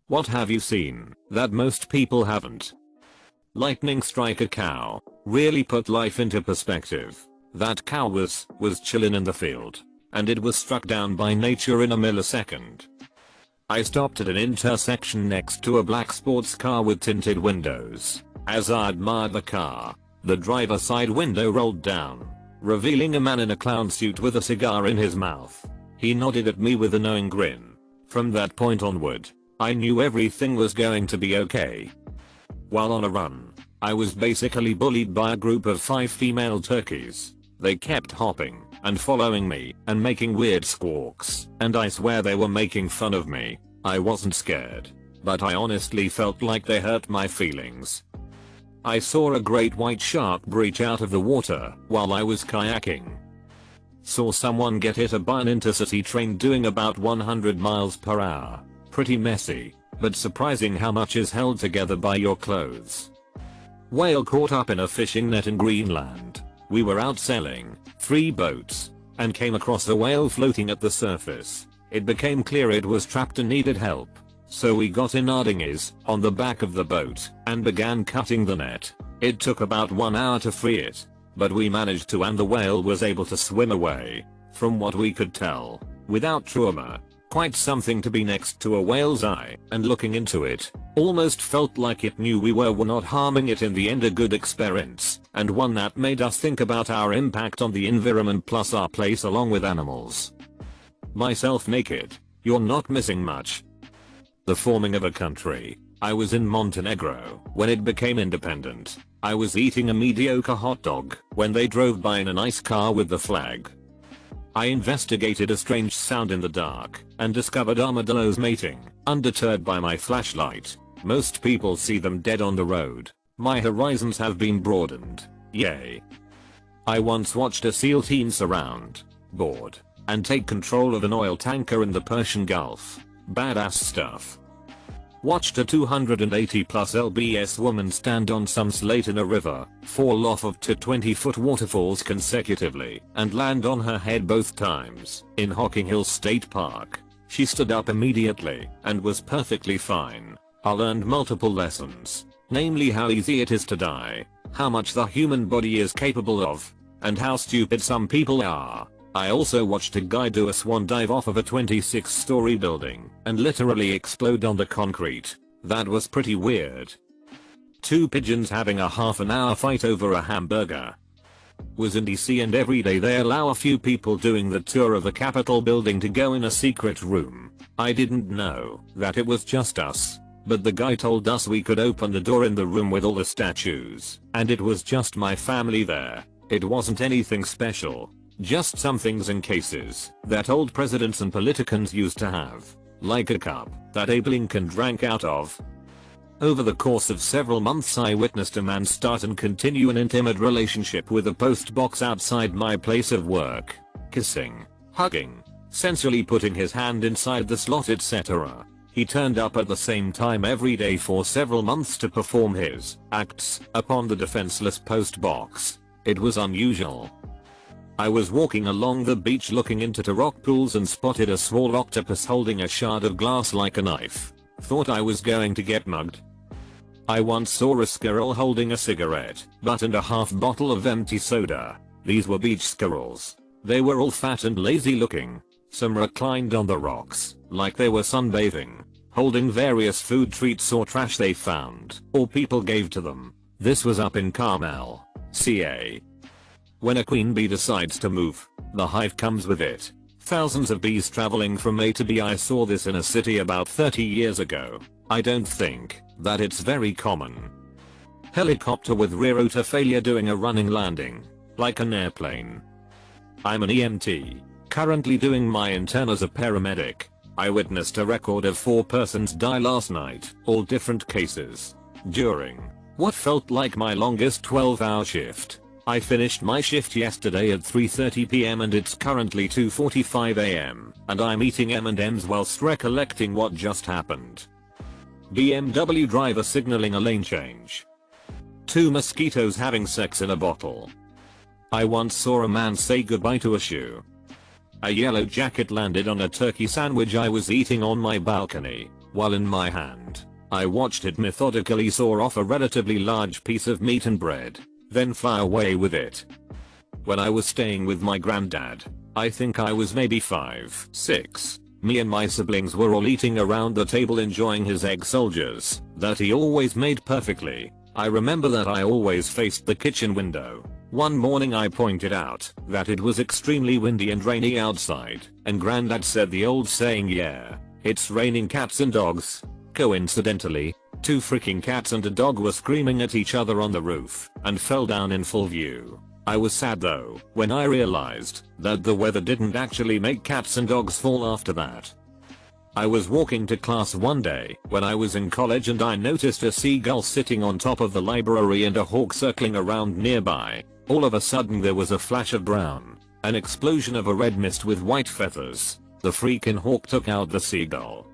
What have you seen that most people haven't? Lightning strike a cow. Really put life into perspective. That cow was chillin' in the field. And it was struck down by nature in a millisecond. I stopped at an intersection next to a black sports car with tinted windows. As I admired the car, the driver's side window rolled down, revealing a man in a clown suit with a cigar in his mouth. He nodded at me with a knowing grin. From that point onward, I knew everything was going to be okay. While on a run, I was basically bullied by a group of 5 female turkeys. They kept hopping and following me and making weird squawks, and I swear they were making fun of me. I wasn't scared, but I honestly felt like they hurt my feelings. I saw a great white shark breach out of the water while I was kayaking. Saw someone get hit by an intercity train doing about 100 miles per hour. Pretty messy, but surprising how much is held together by your clothes. Whale caught up in a fishing net in Greenland. We were out sailing, 3 boats, and came across a whale floating at the surface. It became clear it was trapped and needed help. So we got in our dinghies on the back of the boat and began cutting the net. It took about 1 hour to free it, but we managed to, and the whale was able to swim away. From what we could tell, without trauma. Quite something to be next to a whale's eye and looking into it. Almost felt like it knew we were not harming it. In the end, a good experience, and one that made us think about our impact on the environment plus our place along with animals. Myself naked. You're not missing much. The forming of a country. I was in Montenegro when it became independent. I was eating a mediocre hot dog when they drove by in a nice car with the flag. I investigated a strange sound in the dark and discovered armadillos mating, undeterred by my flashlight. Most people see them dead on the road. My horizons have been broadened. Yay. I once watched a SEAL team surround, board, and take control of an oil tanker in the Persian Gulf. Badass stuff. Watched a 280 plus lbs woman stand on some slate in a river, fall off of 2 20-foot waterfalls consecutively, and land on her head both times, in Hocking Hills State Park. She stood up immediately, and was perfectly fine. I learned multiple lessons, namely how easy it is to die, how much the human body is capable of, and how stupid some people are. I also watched a guy do a swan dive off of a 26-story building and literally explode on the concrete. That was pretty weird. 2 pigeons having a half-an-hour fight over a hamburger. Was in DC, and every day they allow a few people doing the tour of the Capitol building to go in a secret room. I didn't know that it was just us, but the guy told us we could open the door in the room with all the statues, and it was just my family there. It wasn't anything special. Just some things and cases that old presidents and politicians used to have, like a cup that Abe Lincoln drank out of. Over the course of several months, I witnessed a man start and continue an intimate relationship with a post box outside my place of work. Kissing, hugging, sensually putting his hand inside the slot, etc. He turned up at the same time every day for several months to perform his acts upon the defenseless post box. It was unusual. I was walking along the beach looking into 2 rock pools and spotted a small octopus holding a shard of glass like a knife. Thought I was going to get mugged. I once saw a squirrel holding a cigarette butt and a half bottle of empty soda. These were beach squirrels. They were all fat and lazy looking. Some reclined on the rocks like they were sunbathing, holding various food treats or trash they found or people gave to them. This was up in Carmel, CA. When a queen bee decides to move, the hive comes with it. Thousands of bees traveling from A to B. I saw this in a city about 30 years ago. I don't think that it's very common. Helicopter with rear rotor failure doing a running landing, like an airplane. I'm an EMT, currently doing my intern as a paramedic. I witnessed a record of 4 persons die last night, all different cases, during what felt like my longest 12-hour shift. I finished my shift yesterday at 3:30 PM and it's currently 2:45 AM, and I'm eating M&Ms whilst recollecting what just happened. BMW driver signaling a lane change. 2 mosquitoes having sex in a bottle. I once saw a man say goodbye to a shoe. A yellow jacket landed on a turkey sandwich I was eating on my balcony. while in my hand. I watched it methodically saw off a relatively large piece of meat and bread, then fly away with it. When I was staying with my granddad, I think I was maybe 5, 6, me and my siblings were all eating around the table enjoying his egg soldiers that he always made perfectly. I remember that I always faced the kitchen window. One morning I pointed out that it was extremely windy and rainy outside, and granddad said the old saying, yeah, it's raining cats and dogs. Coincidentally, 2 freaking cats and a dog were screaming at each other on the roof and fell down in full view. I was sad though when I realized that the weather didn't actually make cats and dogs fall after that. I was walking to class one day when I was in college and I noticed a seagull sitting on top of the library and a hawk circling around nearby. All of a sudden there was a flash of brown, an explosion of a red mist with white feathers. The freaking hawk took out the seagull.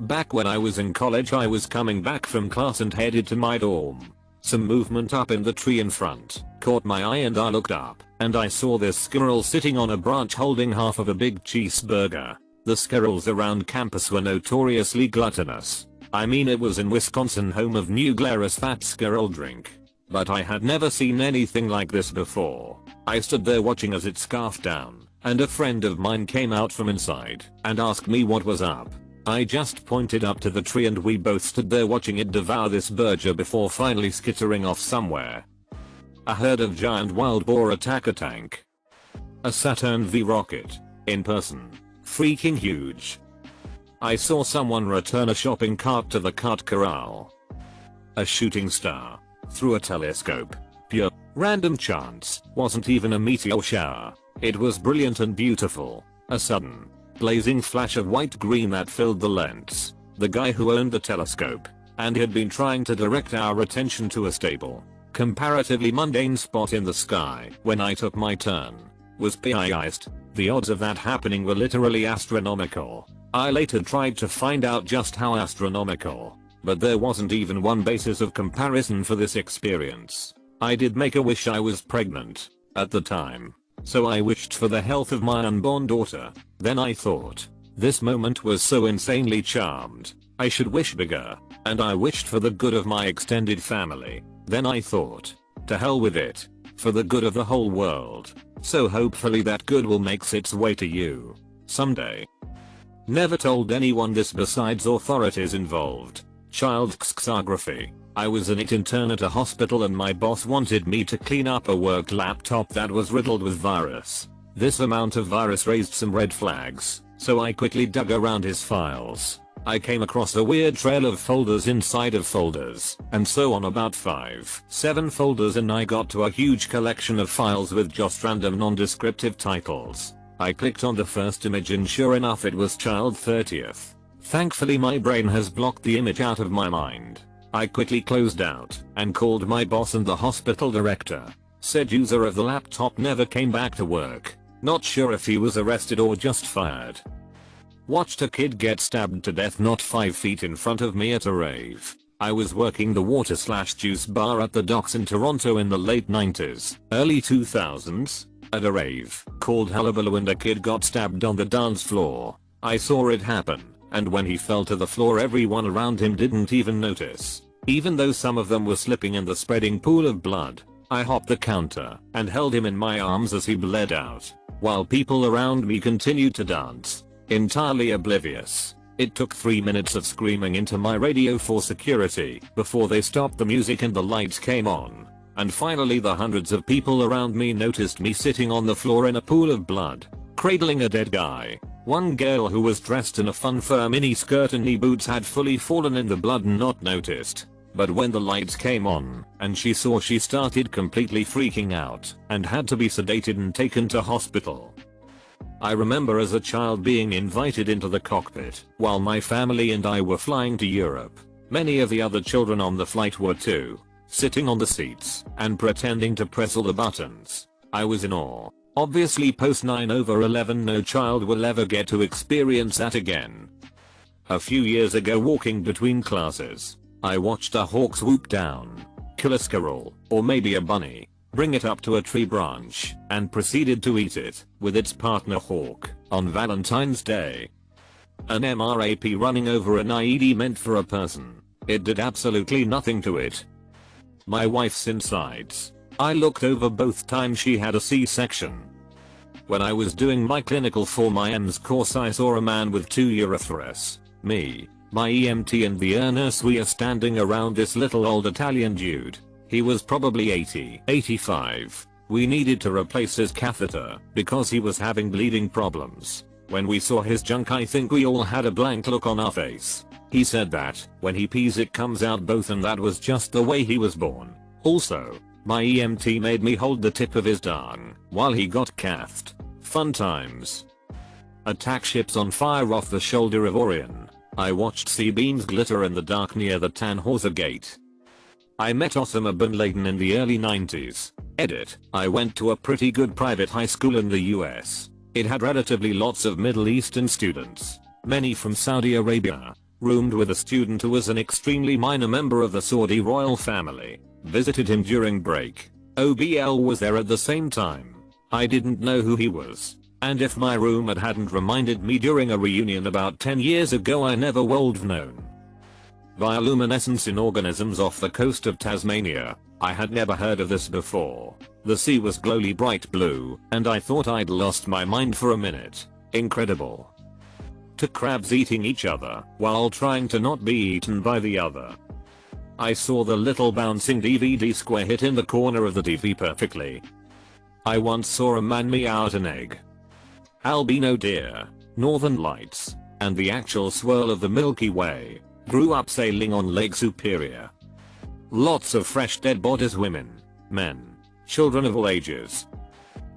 Back when I was in college I was coming back from class and headed to my dorm. Some movement up in the tree in front caught my eye and I looked up and I saw this squirrel sitting on a branch holding half of a big cheeseburger. The squirrels around campus were notoriously gluttonous. I mean it was in Wisconsin, home of New Glarus fat squirrel drink. But I had never seen anything like this before. I stood there watching as it scarfed down and a friend of mine came out from inside and asked me what was up. I just pointed up to the tree and we both stood there watching it devour this burger before finally skittering off somewhere. A herd of giant wild boar attack a tank. A Saturn V rocket. In person. Freaking huge. I saw someone return a shopping cart to the cart corral. A shooting star. Through a telescope. Pure random chance. Wasn't even a meteor shower. It was brilliant and beautiful. A sudden blazing flash of white green that filled the lens. The guy who owned the telescope and had been trying to direct our attention to a stable, comparatively mundane spot in the sky when I took my turn was pie-iced. The odds of that happening were literally astronomical. I later tried to find out just how astronomical, but there wasn't even one basis of comparison for this experience. I did make a wish I was pregnant at the time. So I wished for the health of my unborn daughter. Then I thought, this moment was so insanely charmed, I should wish bigger. And I wished for the good of my extended family. Then I thought, to hell with it. For the good of the whole world. So hopefully that good will make its way to you someday. Never told anyone this besides authorities involved. Child xxography. I was an intern at a hospital and my boss wanted me to clean up a work laptop that was riddled with virus. This amount of virus raised some red flags, so I quickly dug around his files. I came across a weird trail of folders inside of folders, and so on about 5-7 folders and I got to a huge collection of files with just random non-descriptive titles. I clicked on the first image and sure enough it was child 30th. Thankfully my brain has blocked the image out of my mind. I quickly closed out and called my boss and the hospital director. Said user of the laptop never came back to work. Not sure if he was arrested or just fired. Watched a kid get stabbed to death not 5 feet in front of me at a rave. I was working the water/juice bar at the docks in Toronto in the late 90s, early 2000s, at a rave called Hullabaloo and a kid got stabbed on the dance floor. I saw it happen. And when he fell to the floor everyone around him didn't even notice. Even though some of them were slipping in the spreading pool of blood, I hopped the counter and held him in my arms as he bled out, while people around me continued to dance, entirely oblivious. It took 3 minutes of screaming into my radio for security before they stopped the music and the lights came on. And finally the hundreds of people around me noticed me sitting on the floor in a pool of blood, cradling a dead guy. One girl who was dressed in a fun fur mini skirt and knee boots had fully fallen in the blood and not noticed. But when the lights came on and she saw, she started completely freaking out and had to be sedated and taken to hospital. I remember as a child being invited into the cockpit while my family and I were flying to Europe. Many of the other children on the flight were too, sitting on the seats and pretending to press all the buttons. I was in awe. Obviously post 9/11 no child will ever get to experience that again. A few years ago walking between classes, I watched a hawk swoop down, kill a squirrel, or maybe a bunny, bring it up to a tree branch, and proceeded to eat it with its partner hawk on Valentine's Day. An MRAP running over an IED meant for a person. It did absolutely nothing to it. My wife's insides. I looked over both times she had a C-section. When I was doing my clinical for my EMS course, I saw a man with 2 urethras. Me, my EMT and the nurse, we are standing around this little old Italian dude. He was probably 80, 85. We needed to replace his catheter because he was having bleeding problems. When we saw his junk, I think we all had a blank look on our face. He said that when he pees it comes out both, and that was just the way he was born. Also, my EMT made me hold the tip of his dong while he got cathed. Fun times. Attack ships on fire off the shoulder of Orion. I watched sea beams glitter in the dark near the Tannhauser Gate. I met Osama bin Laden in the early 90s. Edit. I went to a pretty good private high school in the US. It had relatively lots of Middle Eastern students, many from Saudi Arabia. Roomed with a student who was an extremely minor member of the Saudi royal family. Visited him during break. OBL was there at the same time. I didn't know who he was. And if my roommate hadn't reminded me during a reunion about 10 years ago, I never would have known. Bioluminescence in organisms off the coast of Tasmania. I had never heard of this before. The sea was glowly bright blue, and I thought I'd lost my mind for a minute. Incredible. To crabs eating each other while trying to not be eaten by the other. I saw the little bouncing DVD square hit in the corner of the TV perfectly. I once saw a man meow out an egg. Albino deer, northern lights, and the actual swirl of the Milky Way. Grew up sailing on Lake Superior. Lots of fresh dead bodies, women, men, children of all ages.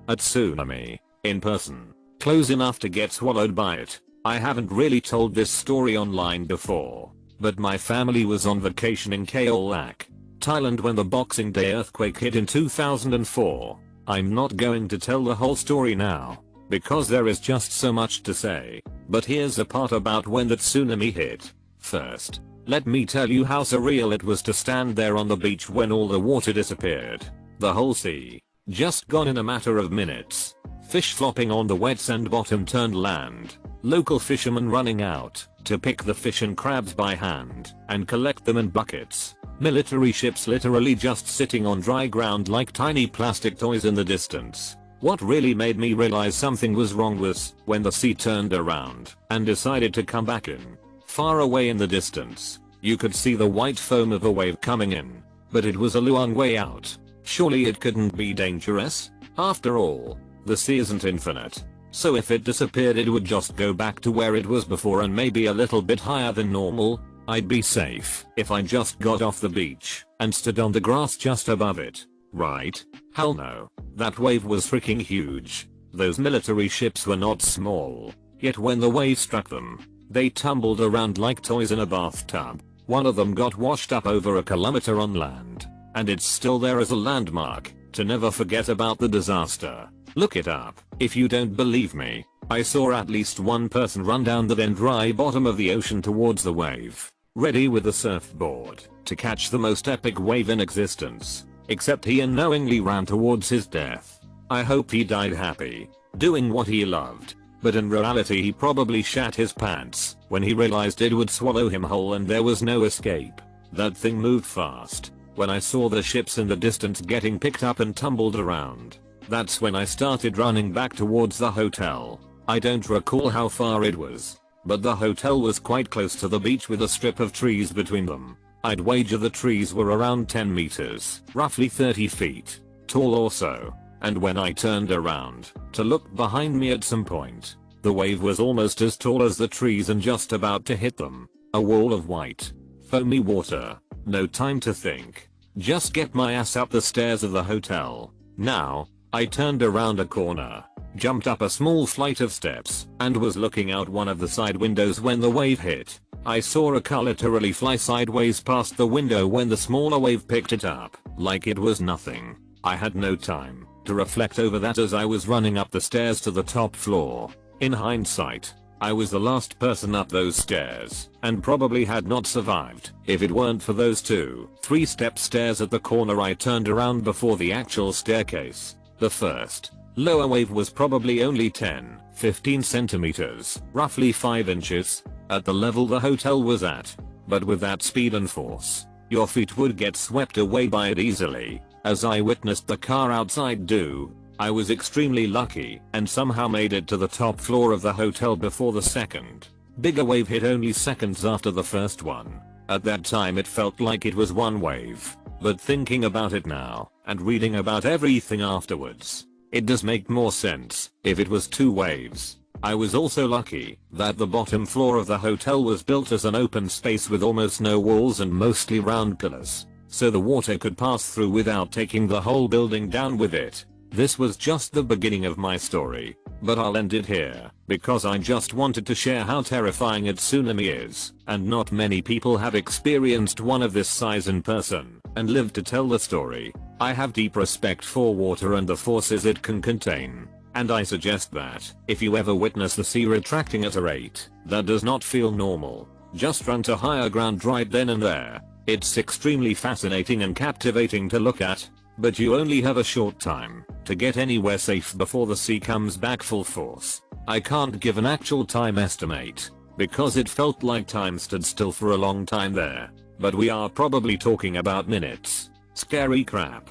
A tsunami, in person, close enough to get swallowed by it. I haven't really told this story online before, but my family was on vacation in Kaolack, Thailand when the Boxing Day earthquake hit in 2004. I'm not going to tell the whole story now, because there is just so much to say, but here's the part about when the tsunami hit. First, let me tell you how surreal it was to stand there on the beach when all the water disappeared. The whole sea, just gone in a matter of minutes. Fish flopping on the wet sand bottom turned land. Local fishermen running out to pick the fish and crabs by hand and collect them in buckets. Military ships literally just sitting on dry ground like tiny plastic toys in the distance. What really made me realize something was wrong was when the sea turned around and decided to come back in. Far away in the distance, you could see the white foam of a wave coming in, but it was a long way out. Surely it couldn't be dangerous? After all, the sea isn't infinite. So if it disappeared, it would just go back to where it was before and maybe a little bit higher than normal. I'd be safe if I just got off the beach and stood on the grass just above it, right? Hell no. That wave was freaking huge. Those military ships were not small. Yet when the wave struck them, they tumbled around like toys in a bathtub. One of them got washed up over a kilometer on land, and it's still there as a landmark to never forget about the disaster. Look it up if you don't believe me. I saw at least one person run down the then dry bottom of the ocean towards the wave, ready with a surfboard to catch the most epic wave in existence, except he unknowingly ran towards his death. I hope he died happy, doing what he loved. But in reality he probably shat his pants when he realized it would swallow him whole and there was no escape. That thing moved fast. When I saw the ships in the distance getting picked up and tumbled around, that's when I started running back towards the hotel. I don't recall how far it was, but the hotel was quite close to the beach with a strip of trees between them. I'd wager the trees were around 10 meters, roughly 30 feet, tall or so. And when I turned around to look behind me at some point, the wave was almost as tall as the trees and just about to hit them. A wall of white, foamy water. No time to think. Just get my ass up the stairs of the hotel. Now, I turned around a corner, jumped up a small flight of steps, and was looking out one of the side windows when the wave hit. I saw a car literally fly sideways past the window when the smaller wave picked it up, like it was nothing. I had no time to reflect over that as I was running up the stairs to the top floor. In hindsight, I was the last person up those stairs, and probably had not survived if it weren't for those 2-3 step stairs at the corner I turned around before the actual staircase. The first, Lower wave was probably only 10-15 centimeters, roughly 5 inches, at the level the hotel was at. But with that speed and force, your feet would get swept away by it easily, as I witnessed the car outside do. I was extremely lucky and somehow made it to the top floor of the hotel before the second bigger wave hit only seconds after the first one. At that time it felt like it was one wave, but thinking about it now and reading about everything afterwards, it does make more sense if it was two waves. I was also lucky that the bottom floor of the hotel was built as an open space with almost no walls and mostly round pillars, so the water could pass through without taking the whole building down with it. This was just the beginning of my story, but I'll end it here because I just wanted to share how terrifying a tsunami is, and not many people have experienced one of this size in person and lived to tell the story. I have deep respect for water and the forces it can contain, and I suggest that if you ever witness the sea retracting at a rate that does not feel normal, just run to higher ground right then and there. It's extremely fascinating and captivating to look at, but you only have a short time to get anywhere safe before the sea comes back full force. I can't give an actual time estimate because it felt like time stood still for a long time there, but we are probably talking about minutes. Scary crap.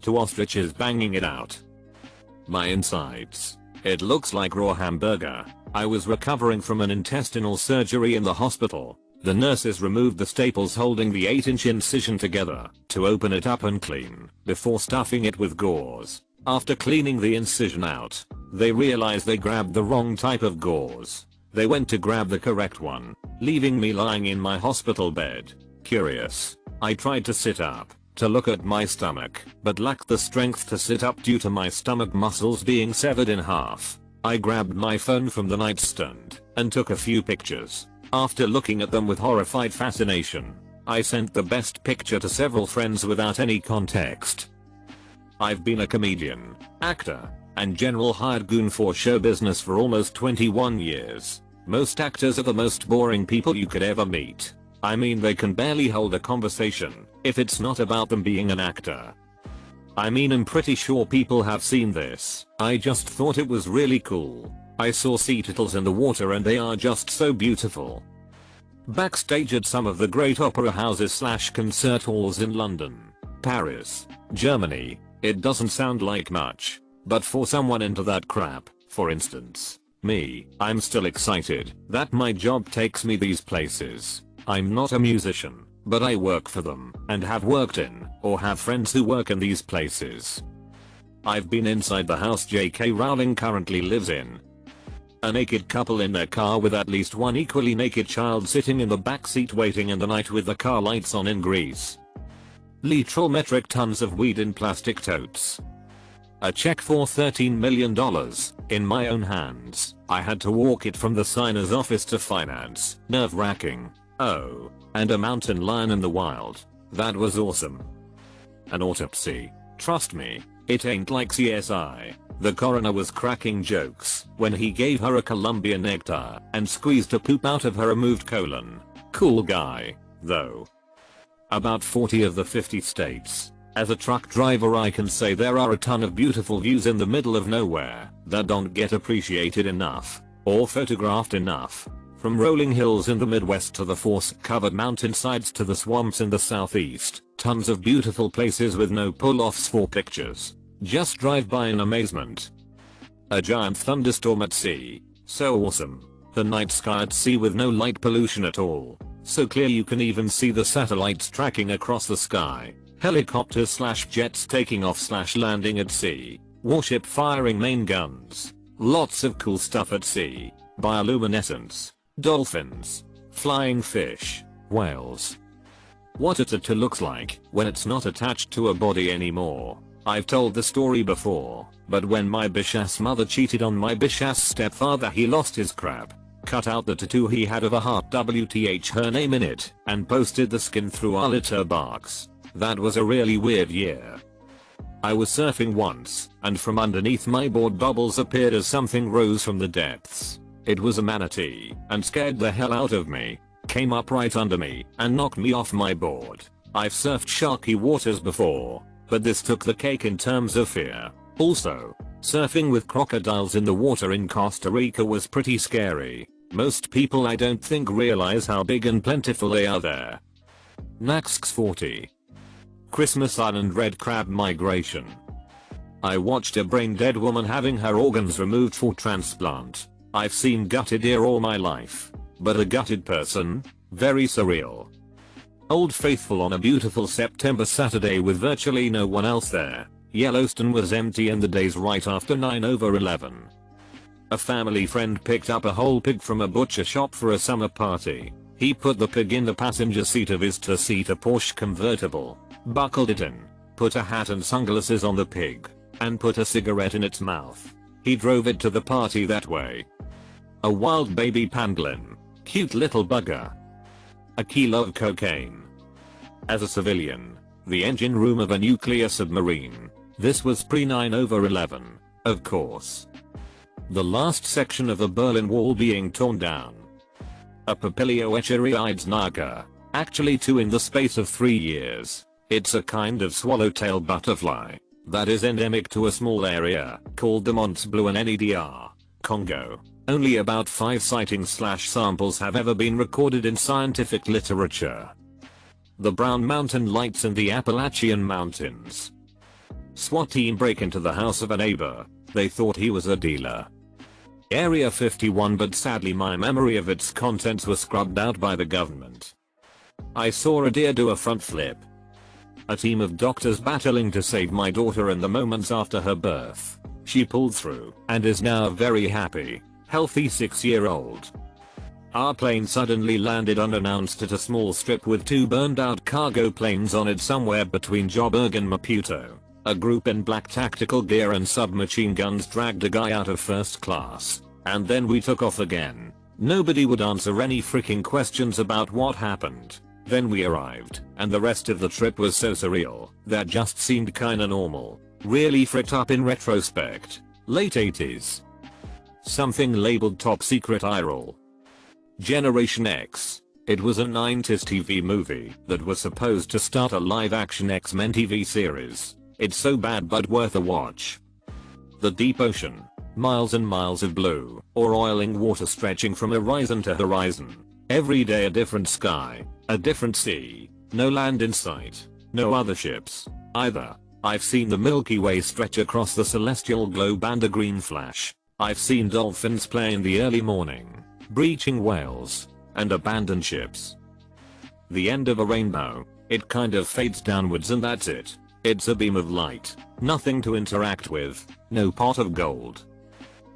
Two ostriches banging it out. My insides. It looks like raw hamburger. I was recovering from an intestinal surgery in the hospital. The nurses removed the staples holding the 8-inch incision together to open it up and clean before stuffing it with gauze. After cleaning the incision out, they realized they grabbed the wrong type of gauze. They went to grab the correct one, leaving me lying in my hospital bed. Curious. I tried to sit up to look at my stomach, but lacked the strength to sit up due to my stomach muscles being severed in half. I grabbed my phone from the nightstand and took a few pictures. After looking at them with horrified fascination, I sent the best picture to several friends without any context. I've been a comedian, actor, and general hired goon for show business for almost 21 years. Most actors are the most boring people you could ever meet. I mean, they can barely hold a conversation if it's not about them being an actor. I mean, I'm pretty sure people have seen this. I just thought it was really cool. I saw sea turtles in the water and they are just so beautiful. Backstage at some of the great opera houses / concert halls in London, Paris, Germany, it doesn't sound like much, but for someone into that crap, for instance, me, I'm still excited that my job takes me these places. I'm not a musician, but I work for them and have worked in or have friends who work in these places. I've been inside the house J.K. Rowling currently lives in. A naked couple in their car with at least one equally naked child sitting in the back seat waiting in the night with the car lights on in Greece. Literal metric tons of weed in plastic totes. A check for $13 million in my own hands. I had to walk it from the signer's office to finance. Nerve-wracking. Oh, and a mountain lion in the wild. That was awesome. An autopsy. Trust me, it ain't like CSI. The coroner was cracking jokes when he gave her a Columbia nectar and squeezed a poop out of her removed colon. Cool guy, though. About 40 of the 50 states. As a truck driver I can say there are a ton of beautiful views in the middle of nowhere that don't get appreciated enough or photographed enough. From rolling hills in the Midwest to the forest-covered mountainsides to the swamps in the southeast, tons of beautiful places with no pull-offs for pictures. Just drive by in amazement. A giant thunderstorm at sea. So awesome. The night sky at sea with no light pollution at all. So clear you can even see the satellites tracking across the sky. Helicopters / jets taking off / landing at sea. Warship firing main guns. Lots of cool stuff at sea. Bioluminescence. Dolphins. Flying fish. Whales. What a tattoo looks like when it's not attached to a body anymore. I've told the story before, but when my bish-ass mother cheated on my bish-ass stepfather he lost his crap, cut out the tattoo he had of a heart WTH her name in it, and posted the skin through our litter box. That was a really weird year. I was surfing once, and from underneath my board bubbles appeared as something rose from the depths. It was a manatee, and scared the hell out of me. Came up right under me, and knocked me off my board. I've surfed sharky waters before, but this took the cake in terms of fear. Also, surfing with crocodiles in the water in Costa Rica was pretty scary. Most people I don't think realize how big and plentiful they are there. Next 40. Christmas Island red crab migration. I watched a brain dead woman having her organs removed for transplant. I've seen gutted ear all my life. But a gutted person? Very surreal. Old Faithful on a beautiful September Saturday with virtually no one else there. Yellowstone was empty in the days right after 9/11. A family friend picked up a whole pig from a butcher shop for a summer party. He put the pig in the passenger seat of his two-seater Porsche convertible, buckled it in, put a hat and sunglasses on the pig, and put a cigarette in its mouth. He drove it to the party that way. A wild baby pangolin. Cute little bugger. A kilo of cocaine. As a civilian, the engine room of a nuclear submarine. This was pre-9/11, of course. The last section of the Berlin Wall being torn down. A Papilio naga. Actually 2 in the space of 3 years. It's a kind of swallowtail butterfly that is endemic to a small area called the Mont Blanc in NEDR, Congo. Only about 5 sightings/samples have ever been recorded in scientific literature. The Brown Mountain Lights in the Appalachian Mountains. SWAT team break into the house of a neighbor. They thought he was a dealer. Area 51, but sadly my memory of its contents was scrubbed out by the government. I saw a deer do a front flip. A team of doctors battling to save my daughter in the moments after her birth. She pulled through and is now very happy, healthy 6-year-old. Our plane suddenly landed unannounced at a small strip with 2 burned out cargo planes on it somewhere between Joburg and Maputo. A group in black tactical gear and submachine guns dragged a guy out of first class, and then we took off again. Nobody would answer any freaking questions about what happened. Then we arrived, and the rest of the trip was so surreal that just seemed kinda normal. Really fricked up in retrospect. Late 80s. Something labeled top secret eye roll. Generation X. It was a 90s TV movie that was supposed to start a live action X-Men TV series. It's so bad but worth a watch. The deep ocean. Miles and miles of blue or oiling water stretching from horizon to horizon. Every day a different sky, a different sea, no land in sight, no other ships, either. I've seen the Milky Way stretch across the celestial globe and a green flash. I've seen dolphins play in the early morning, breaching whales, and abandoned ships. The end of a rainbow, it kind of fades downwards and that's it. It's a beam of light, nothing to interact with, no pot of gold.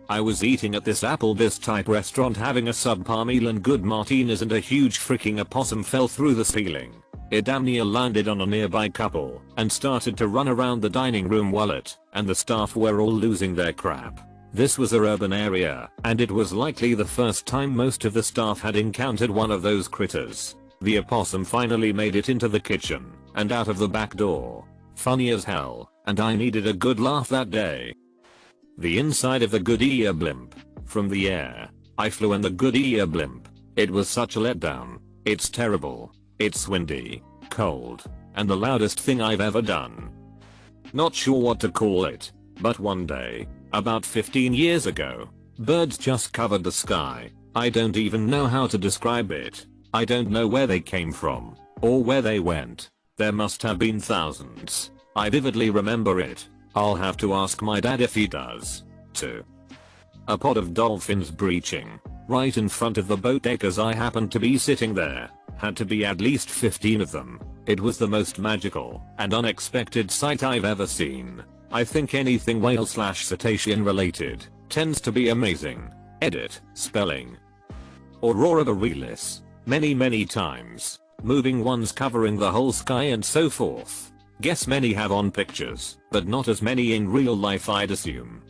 I was eating at this Applebee's type restaurant having a subpar meal and good martinis and a huge freaking opossum fell through the ceiling. It damn near landed on a nearby couple and started to run around the dining room while it and the staff were all losing their crap. This was a urban area and it was likely the first time most of the staff had encountered one of those critters. The opossum finally made it into the kitchen and out of the back door. Funny as hell, and I needed a good laugh that day. The inside of the Goodyear blimp. From the air, I flew in the Goodyear blimp. It was such a letdown. It's terrible. It's windy, cold, and the loudest thing I've ever done. Not sure what to call it, but one day, about 15 years ago, birds just covered the sky. I don't even know how to describe it. I don't know where they came from, or where they went. There must have been thousands. I vividly remember it. I'll have to ask my dad if he does, too. A pod of dolphins breaching, right in front of the boat deck as I happened to be sitting there. Had to be at least 15 of them. It was the most magical and unexpected sight I've ever seen. I think anything whale/cetacean related tends to be amazing. Edit, spelling. Aurora borealis. Many times. Moving ones covering the whole sky and so forth. Guess many have on pictures, but not as many in real life I'd assume.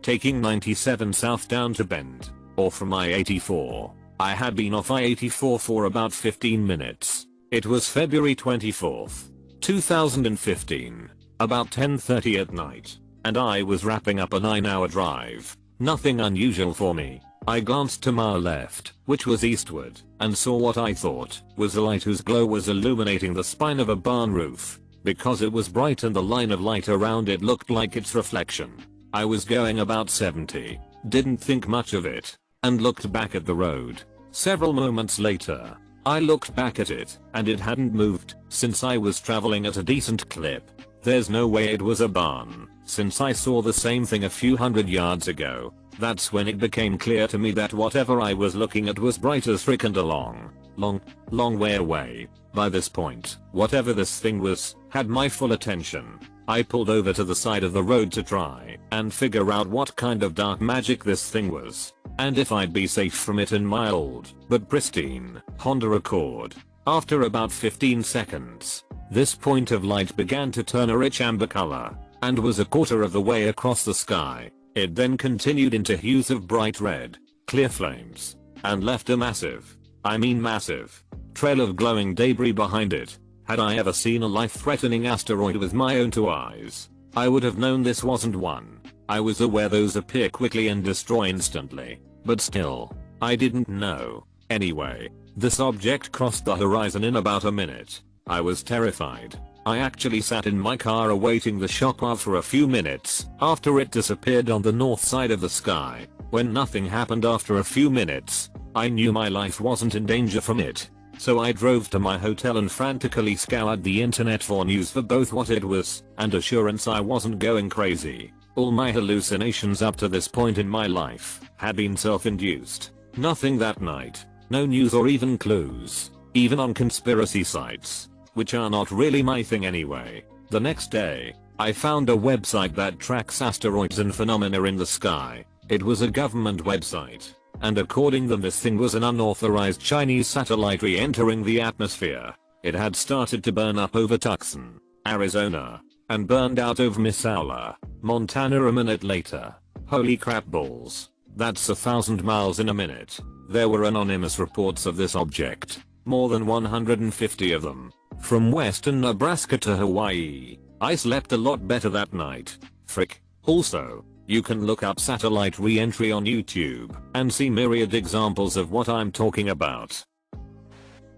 Taking 97 south down to Bend, or from I-84. I had been off I-84 for about 15 minutes. It was February 24th, 2015, about 10:30 at night, and I was wrapping up a 9-hour drive. Nothing unusual for me. I glanced to my left, which was eastward, and saw what I thought was a light whose glow was illuminating the spine of a barn roof. because it was bright and the line of light around it looked like its reflection. I was going about 70, didn't think much of it, and looked back at the road. Several moments later, I looked back at it, and it hadn't moved, since I was traveling at a decent clip. There's no way it was a barn, since I saw the same thing a few hundred yards ago. That's when it became clear to me that whatever I was looking at was bright as frick and a long way away. By this point, whatever this thing was, had my full attention. I pulled over to the side of the road to try and figure out what kind of dark magic this thing was, and if I'd be safe from it in my old, but pristine, Honda Accord. After about 15 seconds, this point of light began to turn a rich amber color, and was a quarter of the way across the sky. It then continued into hues of bright red, clear flames, and left a massive, I mean massive, trail of glowing debris behind it. Had I ever seen a life-threatening asteroid with my own two eyes, I would have known this wasn't one. I was aware those appear quickly and destroy instantly, but still, I didn't know. Anyway, this object crossed the horizon in about a minute. I was terrified. I actually sat in my car awaiting the shock for a few minutes after it disappeared on the north side of the sky. When nothing happened after a few minutes, I knew my life wasn't in danger from it. So I drove to my hotel and frantically scoured the internet for news for both what it was and assurance I wasn't going crazy. All my hallucinations up to this point in my life had been self-induced. Nothing that night. No news or even clues. Even on conspiracy sites, which are not really my thing anyway. The next day, I found a website that tracks asteroids and phenomena in the sky. It was a government website, and according to them this thing was an unauthorized Chinese satellite re-entering the atmosphere. It had started to burn up over Tucson, Arizona, and burned out over Missoula, Montana a minute later. Holy crap balls. That's 1,000 miles in a minute. There were anonymous reports of this object. More than 150 of them. From western Nebraska to Hawaii. I slept a lot better that night. Frick. Also, you can look up satellite re-entry on YouTube and see myriad examples of what I'm talking about.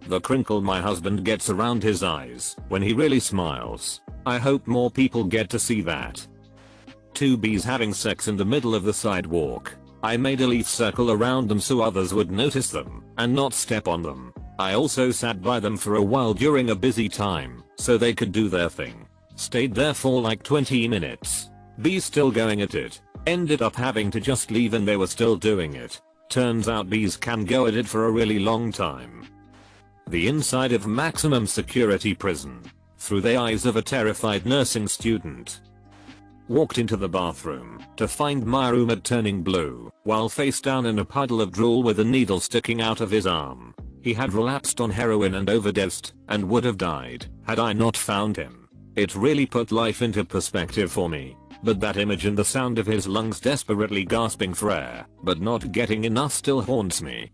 The crinkle my husband gets around his eyes when he really smiles. I hope more people get to see that. Two bees having sex in the middle of the sidewalk. I made a leaf circle around them so others would notice them and not step on them. I also sat by them for a while during a busy time so they could do their thing. Stayed there for like 20 minutes. Bees still going at it. Ended up having to just leave and they were still doing it. Turns out bees can go at it for a really long time. The inside of maximum security prison. Through the eyes of a terrified nursing student. Walked into the bathroom to find my roommate turning blue while face down in a puddle of drool with a needle sticking out of his arm. He had relapsed on heroin and overdosed and would have died had I not found him. It really put life into perspective for me. But that image and the sound of his lungs desperately gasping for air but not getting enough still haunts me.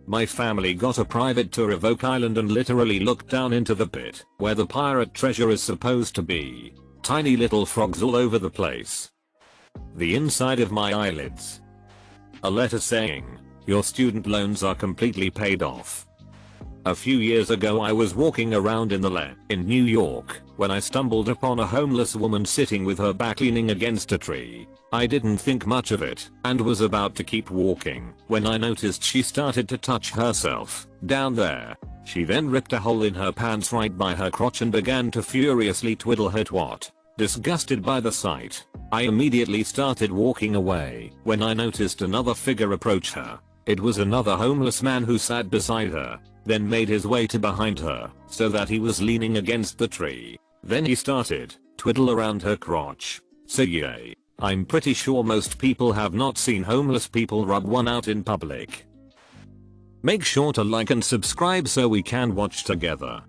My family got a private tour of Oak Island and literally looked down into the pit where the pirate treasure is supposed to be. Tiny little frogs all over the place. The inside of my eyelids. A letter saying, "Your student loans are completely paid off." A few years ago I was walking around in New York when I stumbled upon a homeless woman sitting with her back leaning against a tree. I didn't think much of it and was about to keep walking when I noticed she started to touch herself down there. She then ripped a hole in her pants right by her crotch and began to furiously twiddle her twat. Disgusted by the sight, I immediately started walking away when I noticed another figure approach her. It was another homeless man who sat beside her, then made his way to behind her so that he was leaning against the tree. Then he started twiddle around her crotch. So yay. I'm pretty sure most people have not seen homeless people rub one out in public. Make sure to like and subscribe so we can watch together.